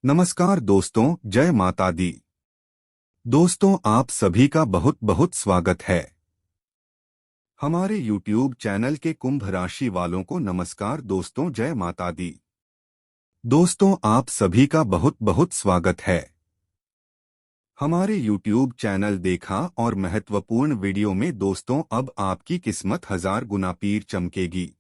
नमस्कार दोस्तों, जय माता दी। दोस्तों, आप सभी का बहुत बहुत स्वागत है हमारे YouTube चैनल के कुंभ राशि वालों को। नमस्कार दोस्तों, जय माता दी। दोस्तों, आप सभी का बहुत बहुत स्वागत है हमारे YouTube चैनल देखा और महत्वपूर्ण वीडियो में। दोस्तों, अब आपकी किस्मत 1000 गुना पीर चमकेगी।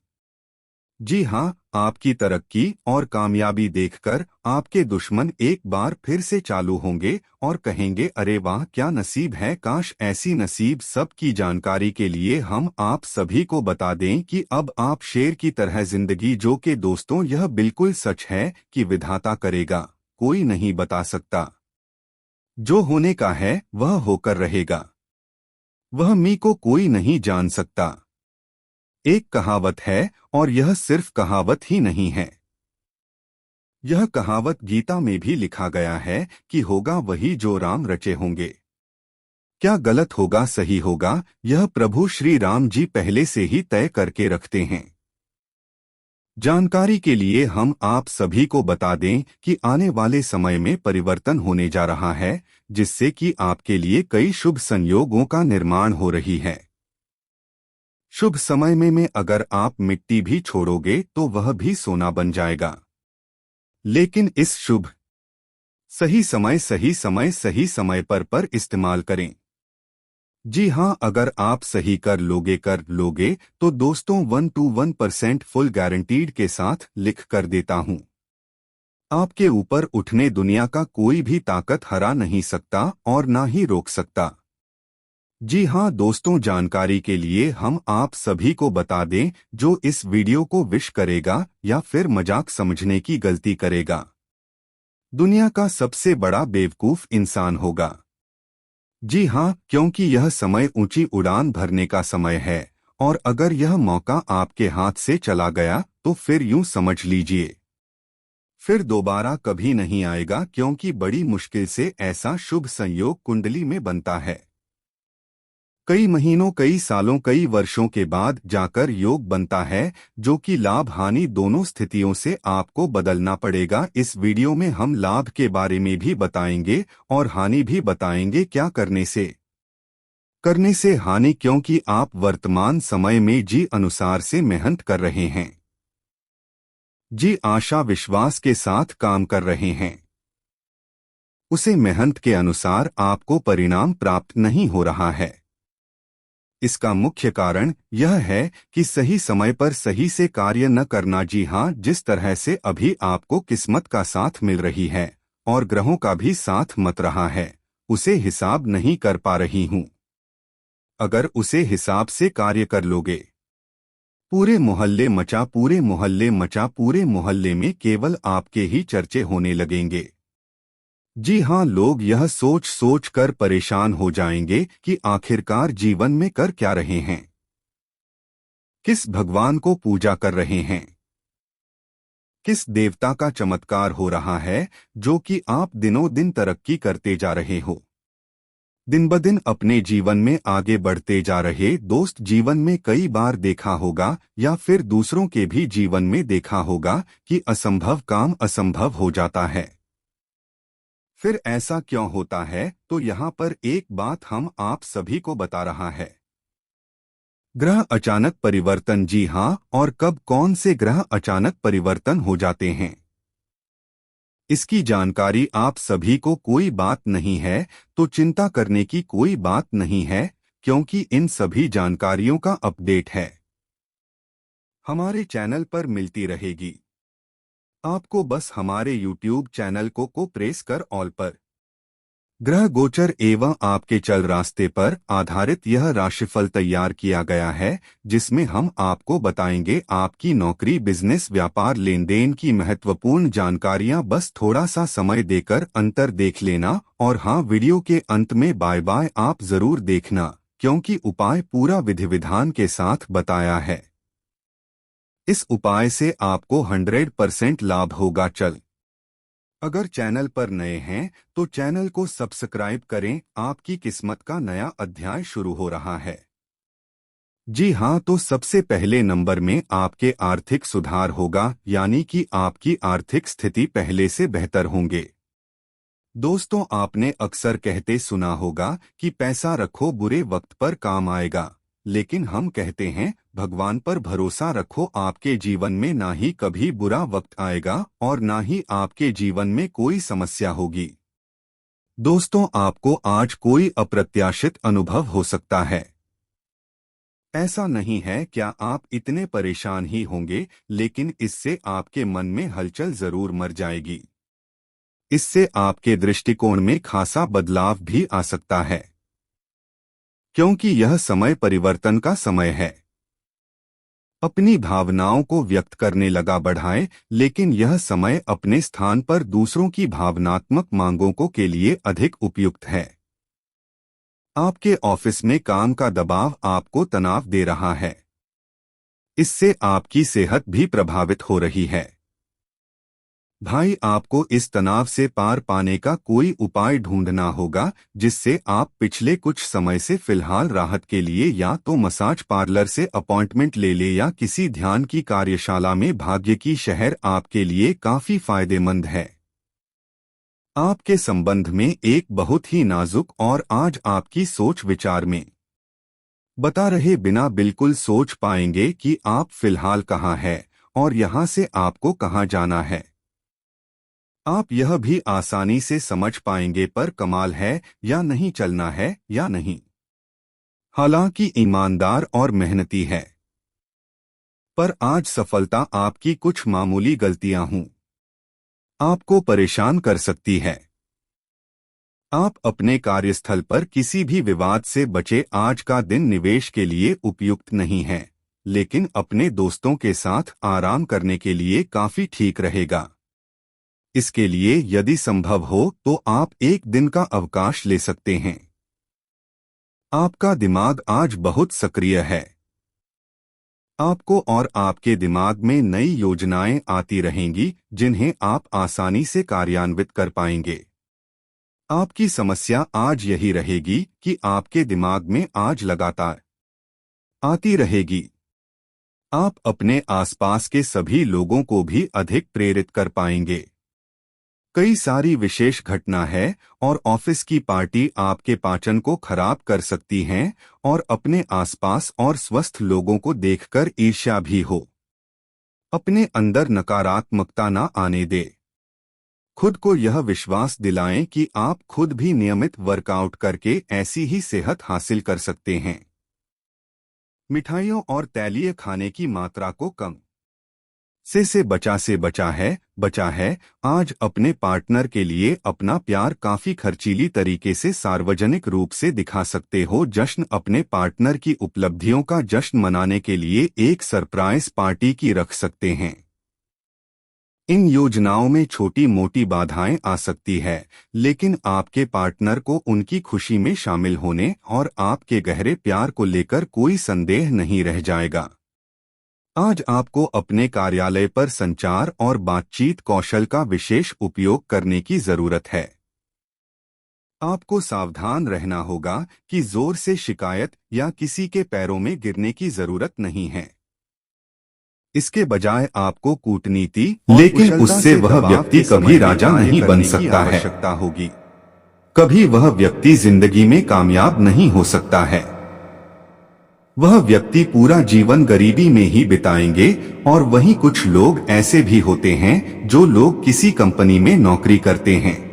जी हाँ, आपकी तरक्की और कामयाबी देखकर आपके दुश्मन एक बार फिर से चालू होंगे और कहेंगे, अरे वाह, क्या नसीब है, काश ऐसी नसीब। सब की जानकारी के लिए हम आप सभी को बता दें कि अब आप शेर की तरह जिंदगी जो कि दोस्तों यह बिल्कुल सच है कि विधाता करेगा, कोई नहीं बता सकता। जो होने का है वह होकर रहेगा, वह मी को कोई नहीं जान सकता। एक कहावत है और यह सिर्फ कहावत ही नहीं है, यह कहावत गीता में भी लिखा गया है कि होगा वही जो राम रचे होंगे। क्या गलत होगा सही होगा, यह प्रभु श्री राम जी पहले से ही तय करके रखते हैं। जानकारी के लिए हम आप सभी को बता दें कि आने वाले समय में परिवर्तन होने जा रहा है, जिससे कि आपके लिए कई शुभ संयोगों का निर्माण हो रही है। शुभ समय में अगर आप मिट्टी भी छोड़ोगे तो वह भी सोना बन जाएगा। लेकिन इस शुभ सही समय पर इस्तेमाल करें। जी हाँ, अगर आप सही कर लोगे तो दोस्तों 1 to 1% फुल गारंटीड के साथ लिख कर देता हूँ। आपके ऊपर उठने दुनिया का कोई भी ताकत हरा नहीं सकता और ना ही रोक सकता। जी हाँ दोस्तों, जानकारी के लिए हम आप सभी को बता दें, जो इस वीडियो को विश करेगा या फिर मजाक समझने की गलती करेगा, दुनिया का सबसे बड़ा बेवकूफ इंसान होगा। जी हाँ, क्योंकि यह समय ऊंची उड़ान भरने का समय है और अगर यह मौका आपके हाथ से चला गया तो फिर यूं समझ लीजिए, फिर दोबारा कभी नहीं आएगा, क्योंकि बड़ी मुश्किल से ऐसा शुभ संयोग कुंडली में बनता है। कई महीनों, कई सालों, कई वर्षों के बाद जाकर योग बनता है, जो कि लाभ हानि दोनों स्थितियों से आपको बदलना पड़ेगा। इस वीडियो में हम लाभ के बारे में भी बताएंगे और हानि भी बताएंगे, क्या करने से हानि, क्योंकि आप वर्तमान समय में जी अनुसार से मेहनत कर रहे हैं, जी आशा विश्वास के साथ काम कर रहे हैं, उसे मेहनत के अनुसार आपको परिणाम प्राप्त नहीं हो रहा है। इसका मुख्य कारण यह है कि सही समय पर सही से कार्य न करना। जी हाँ, जिस तरह से अभी आपको किस्मत का साथ मिल रही है और ग्रहों का भी साथ मत रहा है, उसे हिसाब नहीं कर पा रही हूँ। अगर उसे हिसाब से कार्य कर लोगे, पूरे मोहल्ले मचा, पूरे मोहल्ले में केवल आपके ही चर्चे होने लगेंगे। जी हाँ, लोग यह सोच सोच कर परेशान हो जाएंगे कि आखिरकार जीवन में कर क्या रहे हैं, किस भगवान को पूजा कर रहे हैं, किस देवता का चमत्कार हो रहा है जो कि आप दिनों दिन तरक्की करते जा रहे हो, दिन ब दिन अपने जीवन में आगे बढ़ते जा रहे। दोस्त, जीवन में कई बार देखा होगा या फिर दूसरों के भी जीवन में देखा होगा कि असंभव काम असंभव हो जाता है। फिर ऐसा क्यों होता है, तो यहाँ पर एक बात हम आप सभी को बता रहा है, ग्रह अचानक परिवर्तन। जी हाँ, और कब कौन से ग्रह अचानक परिवर्तन हो जाते हैं, इसकी जानकारी आप सभी को कोई बात नहीं है, तो चिंता करने की कोई बात नहीं है, क्योंकि इन सभी जानकारियों का अपडेट है हमारे चैनल पर मिलती रहेगी। आपको बस हमारे YouTube चैनल को प्रेस कर ऑल पर ग्रह गोचर एवं आपके चल रास्ते पर आधारित यह राशिफल तैयार किया गया है, जिसमें हम आपको बताएंगे आपकी नौकरी, बिजनेस, व्यापार, लेन देन की महत्वपूर्ण जानकारियां। बस थोड़ा सा समय देकर अंतर देख लेना, और हाँ, वीडियो के अंत में बाय बाय आप जरूर देखना, क्योंकि उपाय पूरा विधि विधान के साथ बताया है। इस उपाय से आपको 100% लाभ होगा। अगर चैनल पर नए हैं तो चैनल को सब्सक्राइब करें, आपकी किस्मत का नया अध्याय शुरू हो रहा है। जी हाँ, तो सबसे पहले नंबर में आपके आर्थिक सुधार होगा, यानी कि आपकी आर्थिक स्थिति पहले से बेहतर होंगे। दोस्तों, आपने अक्सर कहते सुना होगा कि पैसा रखो बुरे वक्त पर काम आएगा, लेकिन हम कहते हैं भगवान पर भरोसा रखो, आपके जीवन में ना ही कभी बुरा वक्त आएगा और ना ही आपके जीवन में कोई समस्या होगी। दोस्तों, आपको आज कोई अप्रत्याशित अनुभव हो सकता है। ऐसा नहीं है क्या आप इतने परेशान ही होंगे, लेकिन इससे आपके मन में हलचल जरूर मर जाएगी। इससे आपके दृष्टिकोण में खासा बदलाव भी आ सकता है, क्योंकि यह समय परिवर्तन का समय है। अपनी भावनाओं को व्यक्त करने लगा बढ़ाएं, लेकिन यह समय अपने स्थान पर दूसरों की भावनात्मक मांगों को के लिए अधिक उपयुक्त है। आपके ऑफिस में काम का दबाव आपको तनाव दे रहा है। इससे आपकी सेहत भी प्रभावित हो रही है। भाई, आपको इस तनाव से पार पाने का कोई उपाय ढूंढना होगा, जिससे आप पिछले कुछ समय से फिलहाल राहत के लिए या तो मसाज पार्लर से अपॉइंटमेंट ले ले या किसी ध्यान की कार्यशाला में। भाग्य की शहर आपके लिए काफी फायदेमंद है। आपके संबंध में एक बहुत ही नाजुक और आज आपकी सोच विचार में बता रहे बिना बिल्कुल सोच पाएंगे कि आप फिलहाल कहाँ हैं और यहाँ से आपको कहाँ जाना है। आप यह भी आसानी से समझ पाएंगे पर कमाल है या नहीं, चलना है या नहीं। हालांकि ईमानदार और मेहनती है, पर आज सफलता आपकी कुछ मामूली गलतियां हूं आपको परेशान कर सकती है। आप अपने कार्यस्थल पर किसी भी विवाद से बचे। आज का दिन निवेश के लिए उपयुक्त नहीं है, लेकिन अपने दोस्तों के साथ आराम करने के लिए काफी ठीक रहेगा। इसके लिए यदि संभव हो तो आप एक दिन का अवकाश ले सकते हैं। आपका दिमाग आज बहुत सक्रिय है। आपको और आपके दिमाग में नई योजनाएं आती रहेंगी, जिन्हें आप आसानी से कार्यान्वित कर पाएंगे। आपकी समस्या आज यही रहेगी कि आपके दिमाग में आज लगातार आती रहेगी। आप अपने आसपास के सभी लोगों को भी अधिक प्रेरित कर पाएंगे। कई सारी विशेष घटना है और ऑफिस की पार्टी आपके पाचन को खराब कर सकती हैं और अपने आसपास और स्वस्थ लोगों को देखकर ईर्ष्या भी हो। अपने अंदर नकारात्मकता न आने दे। खुद को यह विश्वास दिलाएं कि आप खुद भी नियमित वर्कआउट करके ऐसी ही सेहत हासिल कर सकते हैं। मिठाइयों और तैलीय खाने की मात्रा को कम से बचा है। आज अपने पार्टनर के लिए अपना प्यार काफी खर्चीली तरीके से सार्वजनिक रूप से दिखा सकते हो। जश्न, अपने पार्टनर की उपलब्धियों का जश्न मनाने के लिए एक सरप्राइज पार्टी की रख सकते हैं। इन योजनाओं में छोटी मोटी बाधाएं आ सकती है, लेकिन आपके पार्टनर को उनकी खुशी में शामिल होने और आपके गहरे प्यार को लेकर कोई संदेह नहीं रह जाएगा। आज आपको अपने कार्यालय पर संचार और बातचीत कौशल का विशेष उपयोग करने की जरूरत है। आपको सावधान रहना होगा कि जोर से शिकायत या किसी के पैरों में गिरने की जरूरत नहीं है। इसके बजाय आपको कूटनीति, लेकिन उससे वह व्यक्ति कभी राजा नहीं बन सकता है। आवश्यकता होगी। कभी वह व्यक्ति जिंदगी में कामयाब नहीं हो सकता है। वह व्यक्ति पूरा जीवन गरीबी में ही बिताएंगे। और वहीं कुछ लोग ऐसे भी होते हैं जो लोग किसी कंपनी में नौकरी करते हैं,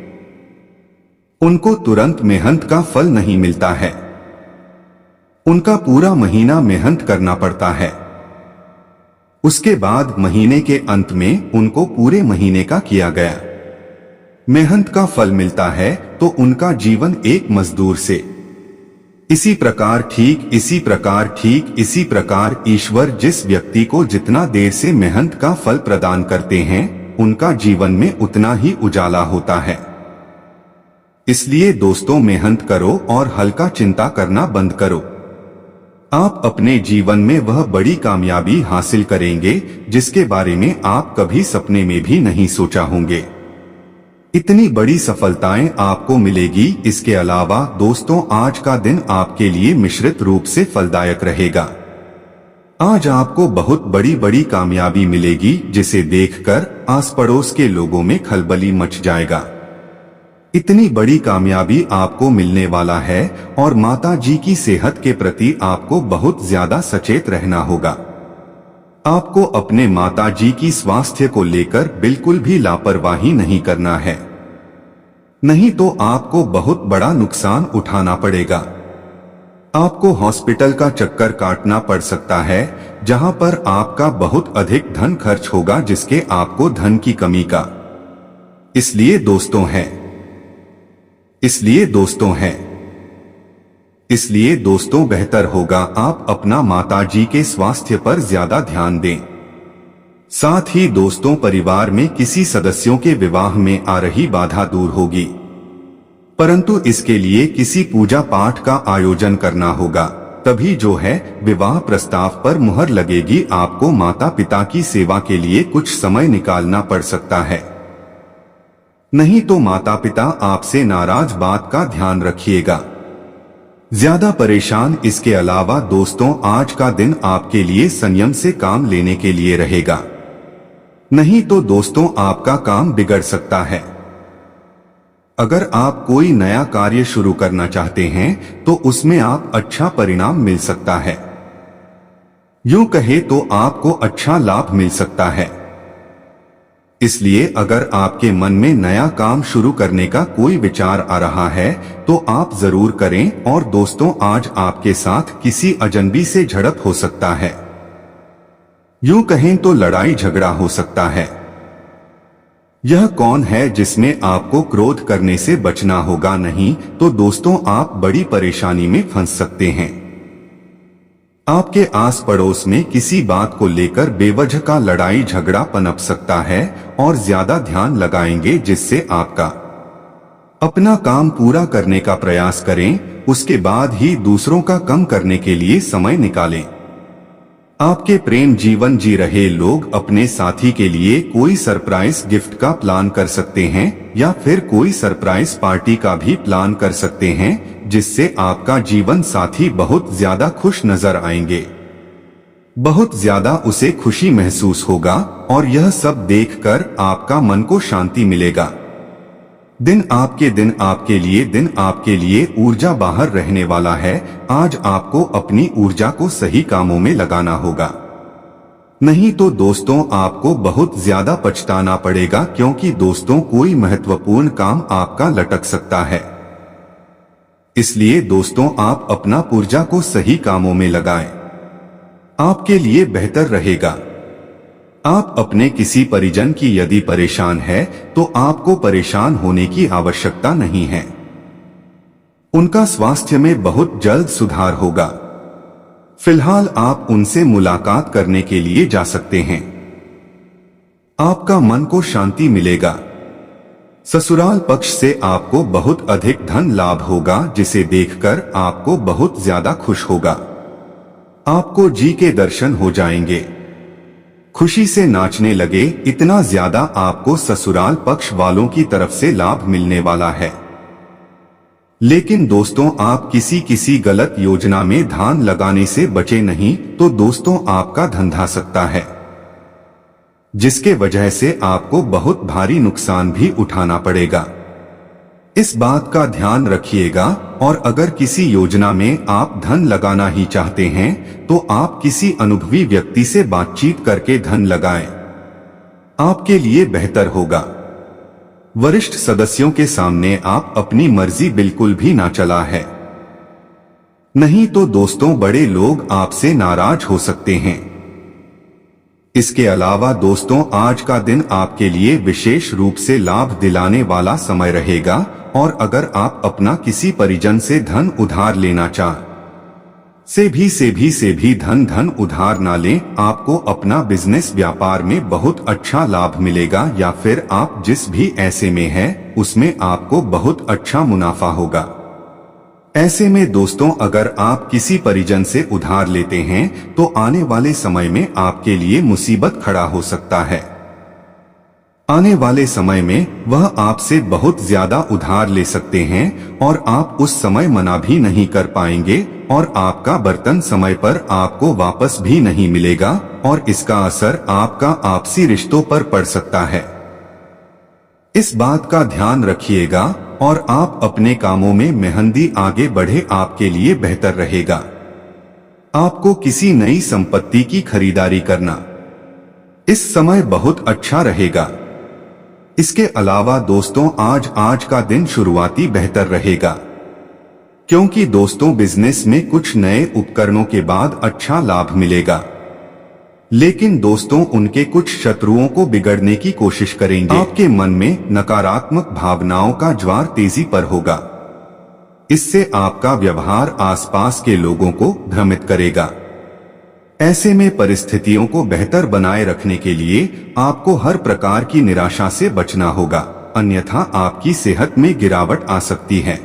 उनको तुरंत मेहनत का फल नहीं मिलता है। उनका पूरा महीना मेहनत करना पड़ता है। उसके बाद महीने के अंत में उनको पूरे महीने का किया गया मेहनत का फल मिलता है, तो उनका जीवन एक मजदूर से इसी प्रकार ईश्वर जिस व्यक्ति को जितना देर से मेहनत का फल प्रदान करते हैं, उनका जीवन में उतना ही उजाला होता है। इसलिए दोस्तों, मेहनत करो और हल्का चिंता करना बंद करो। आप अपने जीवन में वह बड़ी कामयाबी हासिल करेंगे जिसके बारे में आप कभी सपने में भी नहीं सोचा होंगे। इतनी बड़ी सफलताएं आपको मिलेगी। इसके अलावा दोस्तों, आज का दिन आपके लिए मिश्रित रूप से फलदायक रहेगा। आज आपको बहुत बड़ी बड़ी कामयाबी मिलेगी जिसे देखकर आस पड़ोस के लोगों में खलबली मच जाएगा। इतनी बड़ी कामयाबी आपको मिलने वाला है और माता जी की सेहत के प्रति आपको बहुत ज्यादा सचेत रहना होगा। आपको अपने माता जी की स्वास्थ्य को लेकर बिल्कुल भी लापरवाही नहीं करना है, नहीं तो आपको बहुत बड़ा नुकसान उठाना पड़ेगा। आपको हॉस्पिटल का चक्कर काटना पड़ सकता है, जहां पर आपका बहुत अधिक धन खर्च होगा, जिसके आपको धन की कमी का इसलिए दोस्तों बेहतर होगा आप अपना माताजी के स्वास्थ्य पर ज्यादा ध्यान दें। साथ ही दोस्तों, परिवार में किसी सदस्यों के विवाह में आ रही बाधा दूर होगी, परंतु इसके लिए किसी पूजा पाठ का आयोजन करना होगा, तभी जो है विवाह प्रस्ताव पर मुहर लगेगी। आपको माता पिता की सेवा के लिए कुछ समय निकालना पड़ सकता है, नहीं तो माता पिता आपसे नाराज। बात का ध्यान रखिएगा, ज्यादा परेशान। इसके अलावा दोस्तों, आज का दिन आपके लिए संयम से काम लेने के लिए रहेगा, नहीं तो दोस्तों आपका काम बिगड़ सकता है। अगर आप कोई नया कार्य शुरू करना चाहते हैं तो उसमें आप अच्छा परिणाम मिल सकता है, यूं कहे तो आपको अच्छा लाभ मिल सकता है। इसलिए अगर आपके मन में नया काम शुरू करने का कोई विचार आ रहा है तो आप जरूर करें। और दोस्तों, आज आपके साथ किसी अजनबी से झड़प हो सकता है, यूं कहें तो लड़ाई झगड़ा हो सकता है। यह कौन है जिसमें आपको क्रोध करने से बचना होगा, नहीं तो दोस्तों आप बड़ी परेशानी में फंस सकते हैं। आपके आस पड़ोस में किसी बात को लेकर बेवजह का लड़ाई झगड़ा पनप सकता है और ज्यादा ध्यान लगाएंगे, जिससे आपका अपना काम पूरा करने का प्रयास करें, उसके बाद ही दूसरों का कम करने के लिए समय निकालें। आपके प्रेम जीवन जी रहे लोग अपने साथी के लिए कोई सरप्राइज गिफ्ट का प्लान कर सकते हैं या फिर कोई सरप्राइज पार्टी का भी प्लान कर सकते हैं, जिससे आपका जीवन साथी बहुत ज्यादा खुश नजर आएंगे, बहुत ज्यादा उसे खुशी महसूस होगा और यह सब देखकर आपका मन को शांति मिलेगा। दिन आपके लिए ऊर्जा बाहर रहने वाला है। आज आपको अपनी ऊर्जा को सही कामों में लगाना होगा, नहीं तो दोस्तों आपको बहुत ज्यादा पछताना पड़ेगा, क्योंकि दोस्तों कोई महत्वपूर्ण काम आपका लटक सकता है। इसलिए दोस्तों आप अपना ऊर्जा को सही कामों में लगाएं, आपके लिए बेहतर रहेगा। आप अपने किसी परिजन की यदि परेशान है तो आपको परेशान होने की आवश्यकता नहीं है, उनका स्वास्थ्य में बहुत जल्द सुधार होगा। फिलहाल आप उनसे मुलाकात करने के लिए जा सकते हैं, आपका मन को शांति मिलेगा। ससुराल पक्ष से आपको बहुत अधिक धन लाभ होगा, जिसे देखकर आपको बहुत ज्यादा खुश होगा। आपको जी के दर्शन हो जाएंगे, खुशी से नाचने लगे। इतना ज्यादा आपको ससुराल पक्ष वालों की तरफ से लाभ मिलने वाला है। लेकिन दोस्तों आप किसी गलत योजना में ध्यान लगाने से बचे नहीं तो दोस्तों आपका धंधा सकता है, जिसके वजह से आपको बहुत भारी नुकसान भी उठाना पड़ेगा। इस बात का ध्यान रखिएगा। और अगर किसी योजना में आप धन लगाना ही चाहते हैं तो आप किसी अनुभवी व्यक्ति से बातचीत करके धन लगाएं, आपके लिए बेहतर होगा। वरिष्ठ सदस्यों के सामने आप अपनी मर्जी बिल्कुल भी ना चला है, नहीं तो दोस्तों बड़े लोग आपसे नाराज हो सकते हैं। इसके अलावा दोस्तों आज का दिन आपके लिए विशेष रूप से लाभ दिलाने वाला समय रहेगा। और अगर आप अपना किसी परिजन से धन उधार लेना से भी धन उधार ना लें। आपको अपना बिजनेस व्यापार में बहुत अच्छा लाभ मिलेगा, या फिर आप जिस भी ऐसे में हैं उसमें आपको बहुत अच्छा मुनाफा होगा। ऐसे में दोस्तों अगर आप किसी परिजन से उधार लेते हैं तो आने वाले समय में आपके लिए मुसीबत खड़ा हो सकता है। आने वाले समय में वह आपसे बहुत ज्यादा उधार ले सकते हैं और आप उस समय मना भी नहीं कर पाएंगे और आपका बर्तन समय पर आपको वापस भी नहीं मिलेगा और इसका असर आपका आपसी रिश्तों पर पड़ सकता है। इस बात का ध्यान रखिएगा और आप अपने कामों में मेहंदी आगे बढ़े, आपके लिए बेहतर रहेगा। आपको किसी नई संपत्ति की खरीदारी करना इस समय बहुत अच्छा रहेगा। इसके अलावा दोस्तों, आज का दिन शुरुआती बेहतर रहेगा, क्योंकि दोस्तों बिजनेस में कुछ नए उपकरणों के बाद अच्छा लाभ मिलेगा। लेकिन दोस्तों, उनके कुछ शत्रुओं को बिगड़ने की कोशिश करेंगे। आपके मन में नकारात्मक भावनाओं का ज्वार तेजी पर होगा। इससे आपका व्यवहार आसपास के लोगों को भ्रमित करेगा। ऐसे में परिस्थितियों को बेहतर बनाए रखने के लिए आपको हर प्रकार की निराशा से बचना होगा, अन्यथा आपकी सेहत में गिरावट आ सकती है।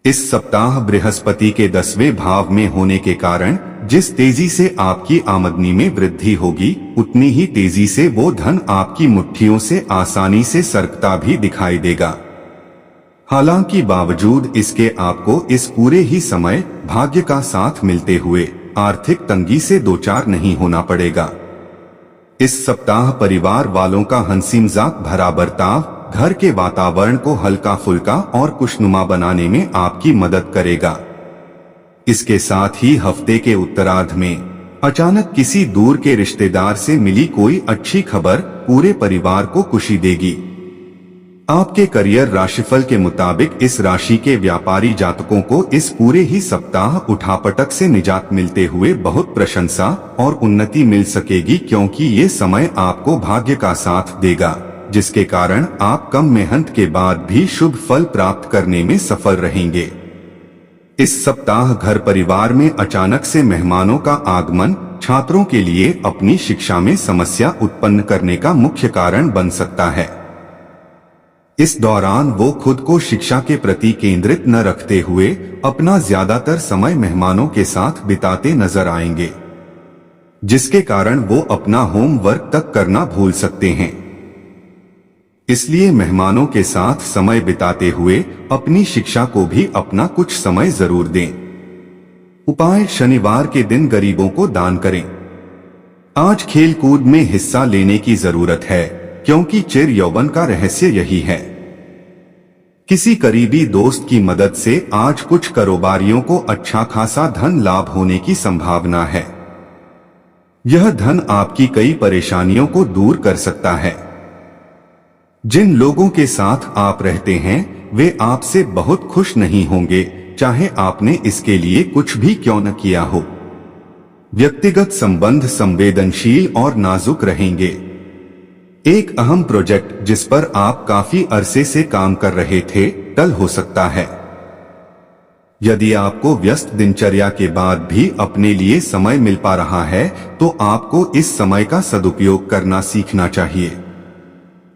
इस सप्ताह बृहस्पति के 10वें भाव में होने के कारण जिस तेजी से आपकी आमदनी में वृद्धि होगी, उतनी ही तेजी से वो धन आपकी मुट्ठियों से आसानी से सरकता भी दिखाई देगा। हालांकि बावजूद इसके आपको इस पूरे ही समय भाग्य का साथ मिलते हुए आर्थिक तंगी से दो चार नहीं होना पड़ेगा। इस सप्ताह परिवार वालों का हंसी मजाक भरा बर्ताव घर के वातावरण को हल्का फुल्का और खुशनुमा बनाने में आपकी मदद करेगा। इसके साथ ही हफ्ते के उत्तरार्ध में अचानक किसी दूर के रिश्तेदार से मिली कोई अच्छी खबर पूरे परिवार को खुशी देगी। आपके करियर राशिफल के मुताबिक इस राशि के व्यापारी जातकों को इस पूरे ही सप्ताह उठापटक से निजात मिलते हुए बहुत प्रशंसा और उन्नति मिल सकेगी, क्योंकि ये समय आपको भाग्य का साथ देगा, जिसके कारण आप कम मेहनत के बाद भी शुभ फल प्राप्त करने में सफल रहेंगे। इस सप्ताह घर परिवार में अचानक से मेहमानों का आगमन छात्रों के लिए अपनी शिक्षा में समस्या उत्पन्न करने का मुख्य कारण बन सकता है। इस दौरान वो खुद को शिक्षा के प्रति केंद्रित न रखते हुए अपना ज्यादातर समय मेहमानों के साथ बिताते नजर आएंगे, जिसके कारण वो अपना होमवर्क तक करना भूल सकते हैं। इसलिए मेहमानों के साथ समय बिताते हुए अपनी शिक्षा को भी अपना कुछ समय जरूर दें। उपाय: शनिवार के दिन गरीबों को दान करें। आज खेल कूद में हिस्सा लेने की जरूरत है, क्योंकि चिर यौवन का रहस्य यही है। किसी करीबी दोस्त की मदद से आज कुछ कारोबारियों को अच्छा खासा धन लाभ होने की संभावना है। यह धन आपकी कई परेशानियों को दूर कर सकता है। जिन लोगों के साथ आप रहते हैं वे आपसे बहुत खुश नहीं होंगे, चाहे आपने इसके लिए कुछ भी क्यों न किया हो। व्यक्तिगत संबंध संवेदनशील और नाजुक रहेंगे। एक अहम प्रोजेक्ट जिस पर आप काफी अरसे से काम कर रहे थे टल हो सकता है। यदि आपको व्यस्त दिनचर्या के बाद भी अपने लिए समय मिल पा रहा है तो आपको इस समय का सदुपयोग करना सीखना चाहिए।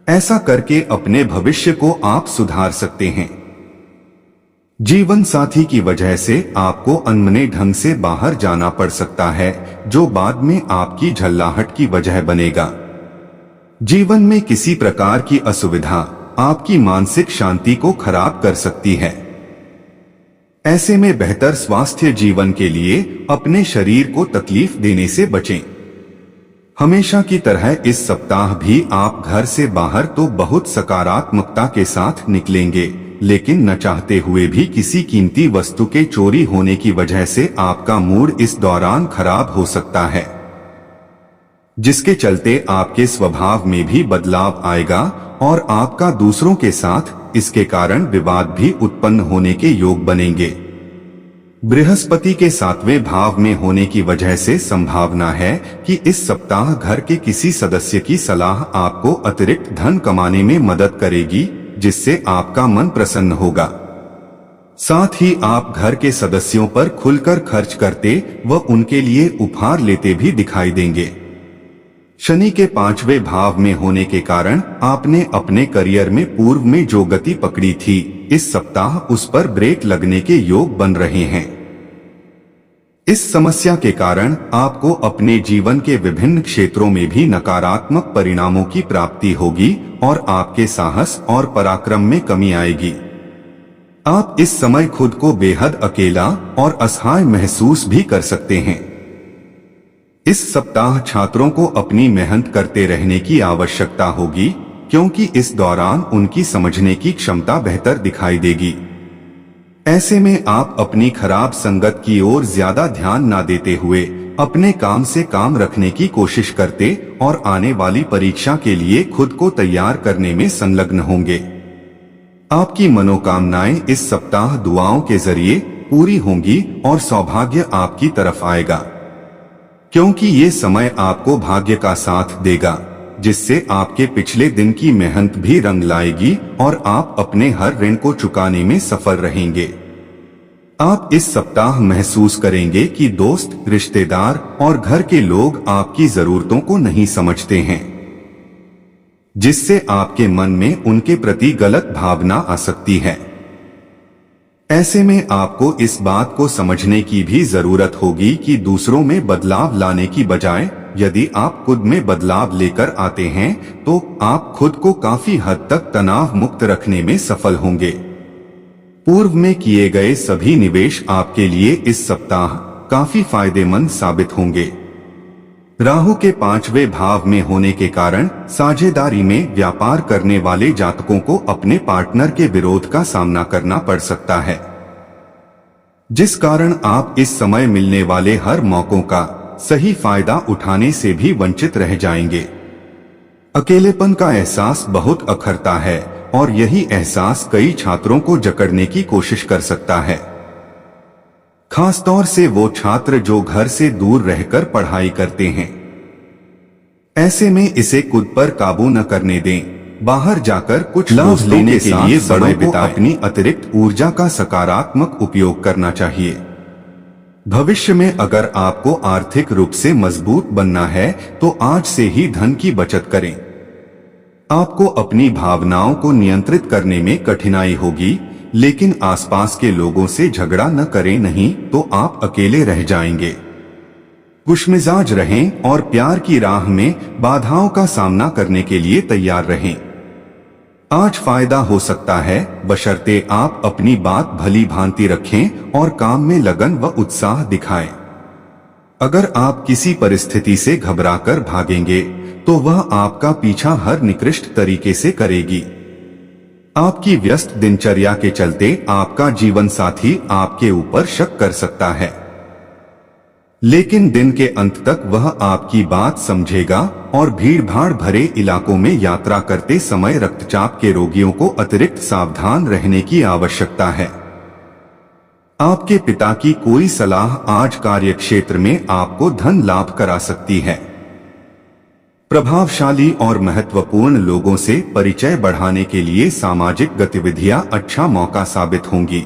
ऐसा करके अपने भविष्य को आप सुधार सकते हैं। जीवन साथी की वजह से आपको अनमने ढंग से बाहर जाना पड़ सकता है, जो बाद में आपकी झल्लाहट की वजह बनेगा। जीवन में किसी प्रकार की असुविधा आपकी मानसिक शांति को खराब कर सकती है। ऐसे में बेहतर स्वास्थ्य जीवन के लिए अपने शरीर को तकलीफ देने से बचें। हमेशा की तरह इस सप्ताह भी आप घर से बाहर तो बहुत सकारात्मकता के साथ निकलेंगे, लेकिन न चाहते हुए भी किसी कीमती वस्तु के चोरी होने की वजह से आपका मूड इस दौरान खराब हो सकता है, जिसके चलते आपके स्वभाव में भी बदलाव आएगा और आपका दूसरों के साथ इसके कारण विवाद भी उत्पन्न होने के योग बनेंगे। बृहस्पति के 7वें भाव में होने की वजह से संभावना है कि इस सप्ताह घर के किसी सदस्य की सलाह आपको अतिरिक्त धन कमाने में मदद करेगी, जिससे आपका मन प्रसन्न होगा। साथ ही आप घर के सदस्यों पर खुलकर खर्च करते व उनके लिए उपहार लेते भी दिखाई देंगे। शनि के 5वें भाव में होने के कारण आपने अपने करियर में पूर्व में जो गति पकड़ी थी, इस सप्ताह उस पर ब्रेक लगने के योग बन रहे हैं। इस समस्या के कारण आपको अपने जीवन के विभिन्न क्षेत्रों में भी नकारात्मक परिणामों की प्राप्ति होगी और आपके साहस और पराक्रम में कमी आएगी। आप इस समय खुद को बेहद अकेला और असहाय महसूस भी कर सकते हैं। इस सप्ताह छात्रों को अपनी मेहनत करते रहने की आवश्यकता होगी, क्योंकि इस दौरान उनकी समझने की क्षमता बेहतर दिखाई देगी। ऐसे में आप अपनी खराब संगत की ओर ज्यादा ध्यान ना देते हुए अपने काम से काम रखने की कोशिश करते और आने वाली परीक्षा के लिए खुद को तैयार करने में संलग्न होंगे। आपकी मनोकामनाएं इस सप्ताह दुआओं के जरिए पूरी होंगी और सौभाग्य आपकी तरफ आएगा, क्योंकि ये समय आपको भाग्य का साथ देगा, जिससे आपके पिछले दिन की मेहनत भी रंग लाएगी और आप अपने हर ऋण को चुकाने में सफल रहेंगे। आप इस सप्ताह महसूस करेंगे कि दोस्त, रिश्तेदार और घर के लोग आपकी जरूरतों को नहीं समझते हैं, जिससे आपके मन में उनके प्रति गलत भावना आ सकती है। ऐसे में आपको इस बात को समझने की भी जरूरत होगी कि दूसरों में बदलाव लाने की बजाय यदि आप खुद में बदलाव लेकर आते हैं तो आप खुद को काफी हद तक तनाव मुक्त रखने में सफल होंगे। पूर्व में किए गए सभी निवेश आपके लिए इस सप्ताह काफी फायदेमंद साबित होंगे। राहु के 5वें भाव में होने के कारण साझेदारी में व्यापार करने वाले जातकों को अपने पार्टनर के विरोध का सामना करना पड़ सकता है, जिस कारण आप इस समय मिलने वाले हर मौकों का सही फायदा उठाने से भी वंचित रह जाएंगे। अकेलेपन का एहसास बहुत अखरता है और यही एहसास कई छात्रों को जकड़ने की कोशिश कर सकता है, खासतौर से वो छात्र जो घर से दूर रहकर पढ़ाई करते हैं। ऐसे में इसे खुद पर काबू न करने दें। बाहर जाकर कुछ लाभ लेने के लिए समय बिताएं। अपनी अतिरिक्त ऊर्जा का सकारात्मक उपयोग करना चाहिए। भविष्य में अगर आपको आर्थिक रूप से मजबूत बनना है तो आज से ही धन की बचत करें। आपको अपनी भावनाओं को नियंत्रित करने में कठिनाई होगी, लेकिन आसपास के लोगों से झगड़ा न करें, नहीं तो आप अकेले रह जाएंगे। खुशमिजाज रहें और प्यार की राह में बाधाओं का सामना करने के लिए तैयार रहें। आज फायदा हो सकता है, बशर्ते आप अपनी बात भली भांति रखें और काम में लगन व उत्साह दिखाएं। अगर आप किसी परिस्थिति से घबराकर भागेंगे तो वह आपका पीछा हर निकृष्ट तरीके से करेगी। आपकी व्यस्त दिनचर्या के चलते आपका जीवन साथी आपके ऊपर शक कर सकता है, लेकिन दिन के अंत तक वह आपकी बात समझेगा और भीड़-भाड़ भरे इलाकों में यात्रा करते समय रक्तचाप के रोगियों को अतिरिक्त सावधान रहने की आवश्यकता है। आपके पिता की कोई सलाह आज कार्यक्षेत्र में आपको धन लाभ करा सकती है। प्रभावशाली और महत्वपूर्ण लोगों से परिचय बढ़ाने के लिए सामाजिक गतिविधियां अच्छा मौका साबित होंगी।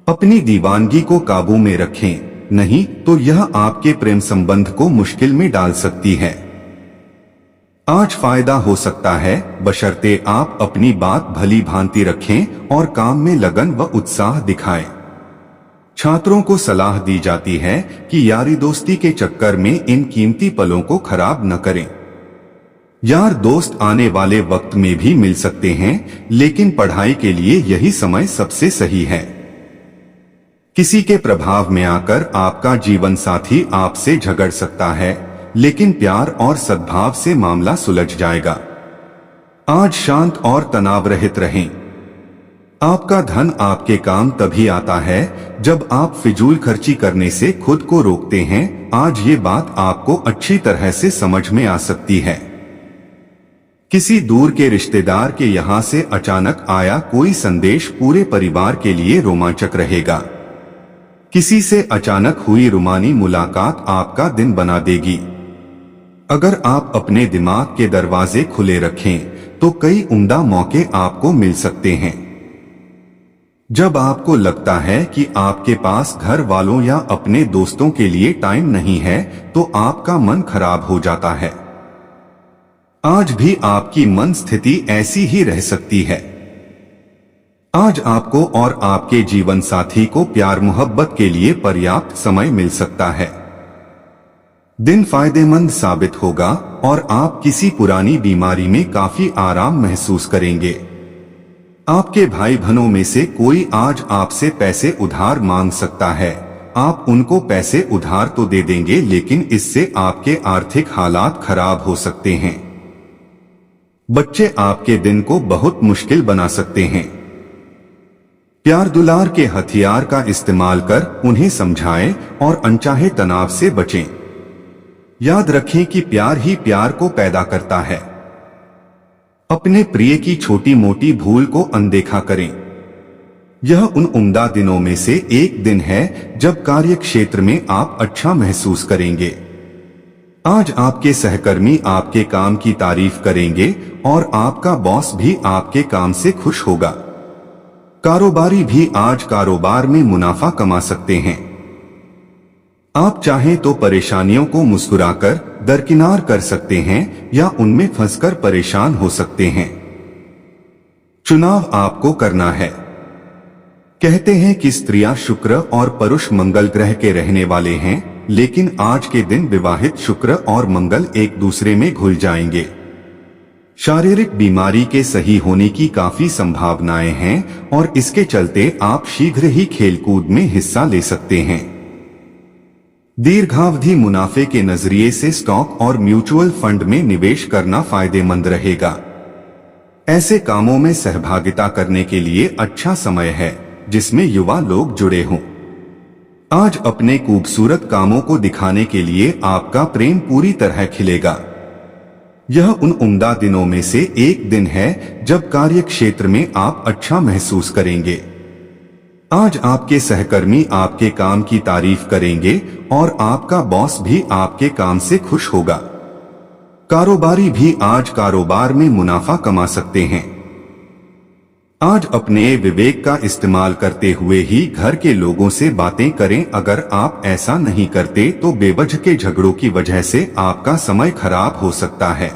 अपनी दीवानगी को काबू में रखें, नहीं तो यह आपके प्रेम संबंध को मुश्किल में डाल सकती है। आज फायदा हो सकता है, बशर्ते आप अपनी बात भली भांति रखें और काम में लगन व उत्साह दिखाएं। छात्रों को सलाह दी जाती है कि यारी दोस्ती के चक्कर में इन कीमती पलों को खराब न करें। यार दोस्त आने वाले वक्त में भी मिल सकते हैं, लेकिन पढ़ाई के लिए यही समय सबसे सही है। किसी के प्रभाव में आकर आपका जीवन साथी आपसे झगड़ सकता है, लेकिन प्यार और सद्भाव से मामला सुलझ जाएगा। आज शांत और तनाव रहित रहें। आपका धन आपके काम तभी आता है जब आप फिजूल खर्ची करने से खुद को रोकते हैं। आज ये बात आपको अच्छी तरह से समझ में आ सकती है। किसी दूर के रिश्तेदार के यहाँ से अचानक आया कोई संदेश पूरे परिवार के लिए रोमांचक रहेगा। किसी से अचानक हुई रूमानी मुलाकात आपका दिन बना देगी। अगर आप अपने दिमाग के दरवाजे खुले रखें तो कई उम्दा मौके आपको मिल सकते हैं। जब आपको लगता है कि आपके पास घर वालों या अपने दोस्तों के लिए टाइम नहीं है तो आपका मन खराब हो जाता है। आज भी आपकी मन स्थिति ऐसी ही रह सकती है। आज आपको और आपके जीवन साथी को प्यार मोहब्बत के लिए पर्याप्त समय मिल सकता है। दिन फायदेमंद साबित होगा और आप किसी पुरानी बीमारी में काफी आराम महसूस करेंगे। आपके भाई बहनों में से कोई आज आपसे पैसे उधार मांग सकता है। आप उनको पैसे उधार तो दे देंगे, लेकिन इससे आपके आर्थिक हालात खराब हो सकते हैं। बच्चे आपके दिन को बहुत मुश्किल बना सकते हैं। प्यार दुलार के हथियार का इस्तेमाल कर उन्हें समझाएं और अनचाहे तनाव से बचें। याद रखें कि प्यार ही प्यार को पैदा करता है। अपने प्रिय की छोटी मोटी भूल को अनदेखा करें। यह उन उम्दा दिनों में से एक दिन है जब कार्य क्षेत्र में आप अच्छा महसूस करेंगे। आज आपके सहकर्मी आपके काम की तारीफ करेंगे और आपका बॉस भी आपके काम से खुश होगा। कारोबारी भी आज कारोबार में मुनाफा कमा सकते हैं। आप चाहें तो परेशानियों को मुस्कुराकर दरकिनार कर सकते हैं या उनमें फंसकर परेशान हो सकते हैं। चुनाव आपको करना है। कहते हैं कि स्त्रियां शुक्र और पुरुष मंगल ग्रह के रहने वाले हैं, लेकिन आज के दिन विवाहित शुक्र और मंगल एक दूसरे में घुल जाएंगे। शारीरिक बीमारी के सही होने की काफी संभावनाएं हैं और इसके चलते आप शीघ्र ही खेलकूद में हिस्सा ले सकते हैं। दीर्घावधि मुनाफे के नजरिए से स्टॉक और म्यूचुअल फंड में निवेश करना फायदेमंद रहेगा। ऐसे कामों में सहभागिता करने के लिए अच्छा समय है जिसमें युवा लोग जुड़े हों। आज अपने खूबसूरत कामों को दिखाने के लिए आपका प्रेम पूरी तरह खिलेगा। यह उन उम्दा दिनों में से एक दिन है जब कार्य क्षेत्र में आप अच्छा महसूस करेंगे। आज आपके सहकर्मी आपके काम की तारीफ करेंगे और आपका बॉस भी आपके काम से खुश होगा। कारोबारी भी आज कारोबार में मुनाफा कमा सकते हैं। आज अपने विवेक का इस्तेमाल करते हुए ही घर के लोगों से बातें करें। अगर आप ऐसा नहीं करते तो बेवजह के झगड़ों की वजह से आपका समय खराब हो सकता है।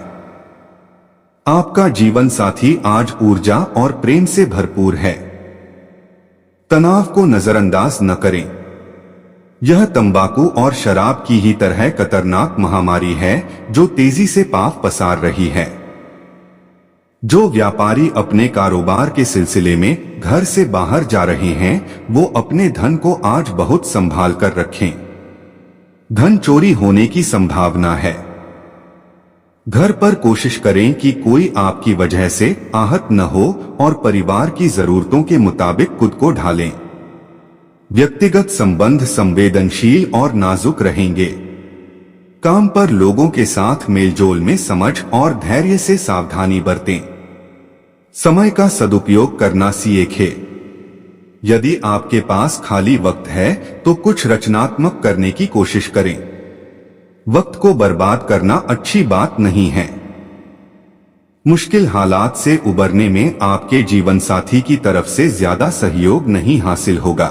आपका जीवन साथी आज ऊर्जा और प्रेम से भरपूर है। तनाव को नजरअंदाज न करें। यह तंबाकू और शराब की ही तरह खतरनाक महामारी है जो तेजी से पांव पसार रही है। जो व्यापारी अपने कारोबार के सिलसिले में घर से बाहर जा रहे हैं वो अपने धन को आज बहुत संभाल कर रखें। धन चोरी होने की संभावना है। घर पर कोशिश करें कि कोई आपकी वजह से आहत न हो और परिवार की जरूरतों के मुताबिक खुद को ढालें। व्यक्तिगत संबंध संवेदनशील और नाजुक रहेंगे। काम पर लोगों के साथ मेलजोल में समझ और धैर्य से सावधानी बरतें। समय का सदुपयोग करना सीखें। यदि आपके पास खाली वक्त है तो कुछ रचनात्मक करने की कोशिश करें। वक्त को बर्बाद करना अच्छी बात नहीं है। मुश्किल हालात से उबरने में आपके जीवन साथी की तरफ से ज्यादा सहयोग नहीं हासिल होगा।